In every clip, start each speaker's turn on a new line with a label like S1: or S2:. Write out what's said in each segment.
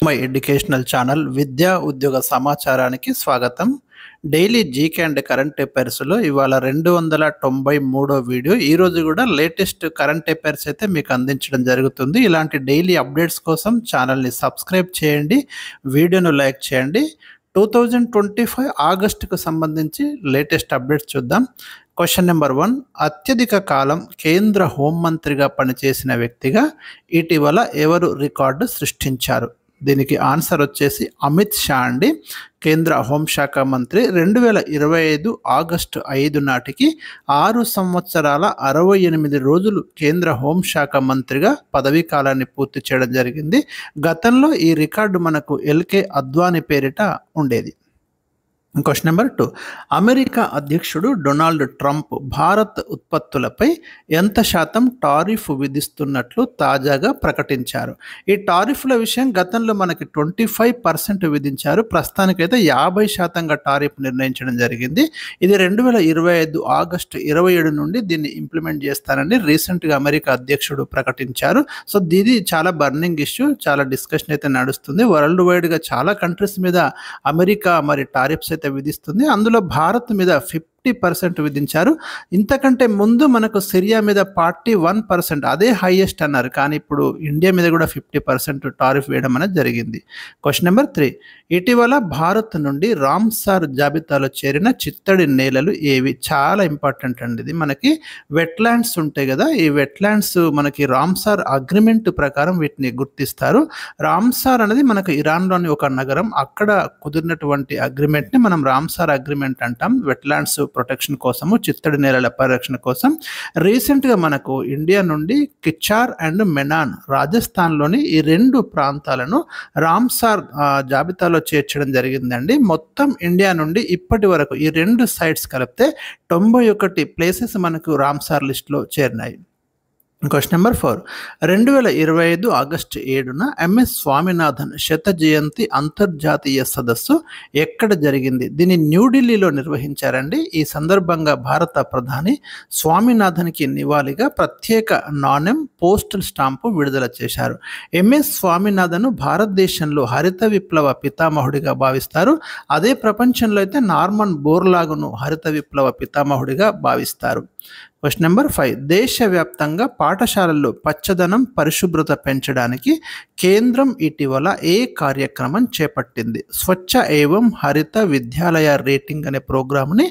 S1: My educational channel విద్యా ఉద్యోగ సమాచారానికి స్వాగతం. డైలీ జీకే అండ్ కరెంట్ అఫైర్స్లో ఇవాళ 293వ వీడియో. ఈరోజు కూడా లేటెస్ట్ కరెంట్ అఫైర్స్ అయితే మీకు అందించడం జరుగుతుంది. ఇలాంటి డైలీ అప్డేట్స్ కోసం ఛానల్ని సబ్స్క్రైబ్ చేయండి, వీడియోను లైక్ చేయండి. 2025 ఆగస్టుకు సంబంధించి లేటెస్ట్ అప్డేట్స్ చూద్దాం. క్వశ్చన్ నెంబర్ 1, అత్యధిక కాలం కేంద్ర హోంమంత్రిగా పనిచేసిన వ్యక్తిగా ఇటీవల ఎవరు రికార్డు సృష్టించారు? దీనికి ఆన్సర్ వచ్చేసి అమిత్ షా అండి. కేంద్ర హోంశాఖ మంత్రి 2025 ఆగస్టు 5 నాటికి 6 సంవత్సరాల 68 రోజులు కేంద్ర హోంశాఖ మంత్రిగా పదవీ కాలాన్ని పూర్తి చేయడం జరిగింది. గతంలో ఈ రికార్డు మనకు ఎల్కే అద్వానీ పేరిట ఉండేది. క్వశ్చన్ నెంబర్ 2, అమెరికా అధ్యక్షుడు డొనాల్డ్ ట్రంప్ భారత్ ఉత్పత్తులపై ఎంత శాతం టారిఫ్ విధిస్తున్నట్లు తాజాగా ప్రకటించారు? ఈ టారిఫ్ల విషయం గతంలో మనకి 25% విధించారు. ప్రస్తుతానికైతే 50%గా టారిఫ్ నిర్ణయించడం జరిగింది. ఇది 2025 ఆగస్టు 27 నుండి దీన్ని ఇంప్లిమెంట్ చేస్తానని రీసెంట్గా అమెరికా అధ్యక్షుడు ప్రకటించారు. సో ఇది చాలా బర్నింగ్ ఇష్యూ, చాలా డిస్కషన్ అయితే నడుస్తుంది. వరల్డ్ వైడ్గా చాలా కంట్రీస్ మీద అమెరికా మరి టారిఫ్స్ అయితే విధిస్తుంది. అందులో భారత్ మీద 50% విధించారు. ఇంతకంటే ముందు మనకు సిరియా మీద 41%, అదే హైయెస్ట్ అన్నారు. కానీ ఇప్పుడు ఇండియా మీద కూడా 50% టారిఫ్ వేయడం అనేది జరిగింది. క్వశ్చన్ నెంబర్ 3, ఇటీవల భారత్ నుండి రామ్సార్ జాబితాలో చేరిన చిత్తడి నేలలు ఏవి? చాలా ఇంపార్టెంట్ అండి. ఇది మనకి వెట్లాండ్స్ ఉంటాయి కదా, ఈ వెట్లాండ్స్ మనకి రామ్సార్ అగ్రిమెంట్ ప్రకారం వీటిని గుర్తిస్తారు. రామ్సార్ అనేది మనకు ఇరాన్లోని ఒక నగరం, అక్కడ కుదిరినటువంటి అగ్రిమెంట్ని మనం రామ్సార్ అగ్రిమెంట్ అంటాం. వెట్లాండ్స్ ప్రొటెక్షన్ కోసము, చిత్తడి నేలల పరిరక్షణ కోసం. రీసెంట్గా మనకు ఇండియా నుండి కిచ్చార్ అండ్ మెనాన్ రాజస్థాన్లోని ఈ 2 ప్రాంతాలను రామ్సార్ జాబితాలో చేర్చడం జరిగిందండి. మొత్తం ఇండియా నుండి ఇప్పటి వరకు ఈ 2 సైట్స్ కలిపితే 91 ప్లేసెస్ మనకు రామ్సార్ లిస్టులో చేరినాయి. క్వశ్చన్ నెంబర్ 4, 2025 ఆగస్టు 7న ఎంఎస్ స్వామినాథన్ శత జయంతి అంతర్జాతీయ సదస్సు ఎక్కడ జరిగింది? దీన్ని న్యూఢిల్లీలో నిర్వహించారండి. ఈ సందర్భంగా భారత ప్రధాని స్వామినాథన్కి నివాళిగా ప్రత్యేక నాణెం, పోస్టల్ స్టాంపు విడుదల చేశారు. ఎంఎస్ స్వామినాథన్ భారతదేశంలో హరిత విప్లవ పితామహుడిగా భావిస్తారు. అదే ప్రపంచంలో అయితే నార్మన్ బోర్లాగును హరిత విప్లవ పితామహుడిగా భావిస్తారు. క్వశ్చన్ నెంబర్ 5, దేశవ్యాప్తంగా పాఠశాలల్లో పచ్చదనం, పరిశుభ్రత పెంచడానికి కేంద్రం ఇటీవల ఏ కార్యక్రమం చేపట్టింది? స్వచ్ఛ ఏవం హరిత విద్యాలయ రేటింగ్ అనే ప్రోగ్రామ్ని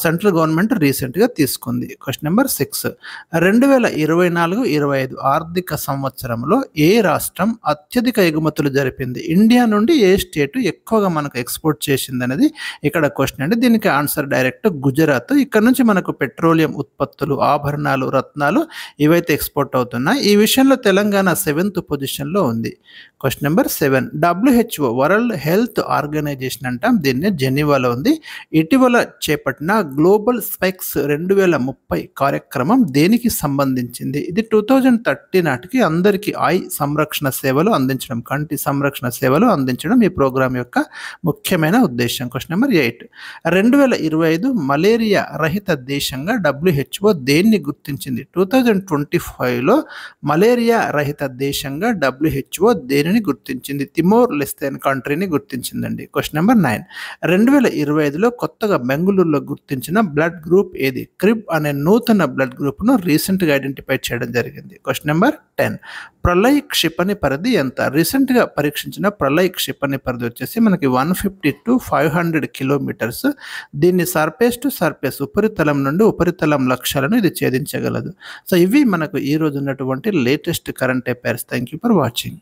S1: సెంట్రల్ గవర్నమెంట్ రీసెంట్గా తీసుకుంది. క్వశ్చన్ నెంబర్ 6, 2024-25 ఆర్థిక సంవత్సరంలో ఏ రాష్ట్రం అత్యధిక ఎగుమతులు జరిపింది? ఇండియా నుండి ఏ స్టేట్ ఎక్కువగా మనకు ఎక్స్పోర్ట్ చేసింది అనేది ఇక్కడ క్వశ్చన్ అండి. దీనికి ఆన్సర్ డైరెక్ట్ గుజరాత్. ఇక్కడ నుంచి మనకు పెట్రోలియం ఉత్పత్తులు, ఆభరణాలు, రత్నాలు ఇవైతే ఎక్స్పోర్ట్ అవుతున్నాయి. ఈ విషయంలో తెలంగాణ 7th పొజిషన్లో ఉంది. Question number 7, WHO world health organization అంటాం, దీన్ని జెనీవాలో ఉంది. ఇటీవల చేపట్టిన గ్లోబల్ స్పెక్స్ 2030 కార్యక్రమం దేనికి సంబంధించింది? ఇది 2030 నాటికి అందరికీ ఐ సంరక్షణ సేవలు అందించడం, కంటి సంరక్షణ సేవలు అందించడం ఈ ప్రోగ్రాం యొక్క ముఖ్యమైన ఉద్దేశం. క్వశ్చన్ నెంబర్ 8, 2025 మలేరియా రహిత దేశంగా WHO దేన్ని గుర్తించింది? 2025లో మలేరియా రహిత దేశంగా WHO దేనిని గుర్తించింది? తిమోర్ లెస్తేన్ కంట్రీని గుర్తించిందండి. క్వశ్చన్ నెంబర్ 9, 2025లో కొత్తగా బెంగళూరులో గుర్తించిన బ్లడ్ గ్రూప్ ఏది? క్రిబ్ అనే నూతన బ్లడ్ గ్రూప్ను రీసెంట్గా ఐడెంటిఫై చేయడం జరిగింది. క్వశ్చన్ నెంబర్ 10, ప్రళయ్ క్షిపణి పరిధి ఎంత? రీసెంట్గా పరీక్షించిన ప్రళయ్ క్షిపణి పరిధి వచ్చేసి మనకి 150 to 500 కిలోమీటర్స్. దీన్ని సర్ఫేస్ టు సర్ఫేస్, ఉపరితలం నుండి ఉపరితలం లక్ష్యాలను ఇది ఛేదించగలదు. సో ఇవి మనకు ఈ రోజు ఉన్నటువంటి latest current affairs. Thank you for watching.